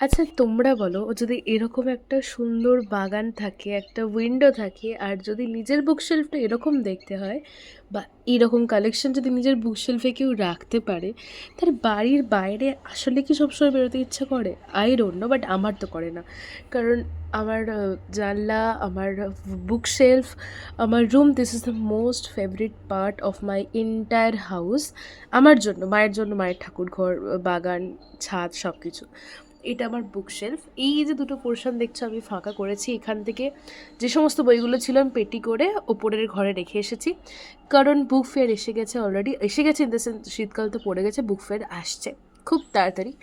আচ্ছা তোমরা বলো যদি এরকম একটা সুন্দর বাগান থাকে, একটা উইন্ডো থাকে আর যদি নিজের বুকশেলফটা এরকম দেখতে হয় বা এরকম কালেকশন যদি নিজের বুকশেলফে কেউ রাখতে পারে, তার বাড়ির বাইরে আসলে কি সবসময় বেরোতে ইচ্ছা করে? আই ডোন্ট নো, বাট আমার তো করে না। কারণ আমার জানলা, আমার বুকশেলফ, আমার room, this is the most favourite part of my entire house. আমার জন্য, মায়ের জন্য, মায়ের ঠাকুর ঘর, বাগান, ছাদ সব কিছু। এটা আমার বুকশেলফ। এই যে দুটো পোর্শন দেখছো আমি ফাঁকা করেছি, এখান থেকে যে সমস্ত বইগুলো ছিল আমি পেটি করে ওপরের ঘরে রেখে এসেছি। কারণ বুক ফেয়ার এসে গেছে, অলরেডি এসে গেছে, ইন দ্য সেন্স শীতকাল তো পড়ে গেছে, বুক ফেয়ার আসছে খুব তাড়াতাড়ি।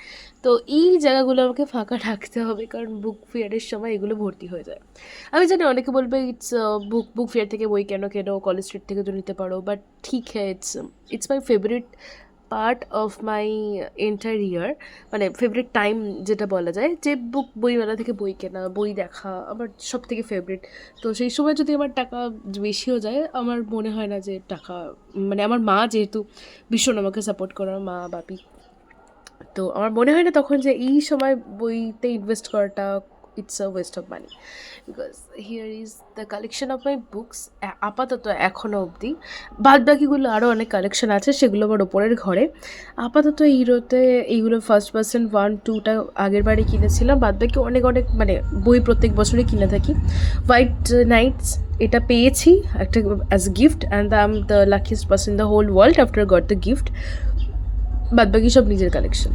তো এই জায়গাগুলো আমাকে ফাঁকা রাখতে হবে, কারণ বুক ফেয়ারের সময় এগুলো ভর্তি হয়ে যায়। আমি জানি অনেকে বলবে ইটস বুক ফেয়ার থেকে বই কেন কেনো, কলেজ স্ট্রিট থেকে তো নিতে পারো, বাট ঠিক হ্যাঁ, it's my favourite part of my entire year. মানে ফেভারিট টাইম যেটা বলা যায়, যে বইমেলা থেকে বই কেনা, বই দেখা আমার সব থেকে ফেভারিট। তো সেই সময় যদি আমার টাকা বেশিও যায়, আমার মনে হয় না যে টাকা, মানে আমার মা যেহেতু ভীষণ আমাকে সাপোর্ট করে, আমার মা বাপি, তো আমার মনে হয় না তখন যে এই সময় বইতে ইনভেস্ট করাটা it's a West of money. Because here is the collection of my books আপাতত এখনও অবধি। বাদ বাকিগুলো আরও অনেক কালেকশন আছে, সেগুলো আমার ওপরের ঘরে। আপাতত হিরোতে এইগুলো ফার্স্ট পার্সন 1-2টা আগের বারে কিনেছিলাম, বাদ বাকি অনেক অনেক মানে বই প্রত্যেক বছরই কিনে থাকি। হোয়াইট নাইটস এটা পেয়েছি একটা as gift, and I am the luckiest person in the whole world after got the gift. বাদ বাকি সব নিজের কালেকশন।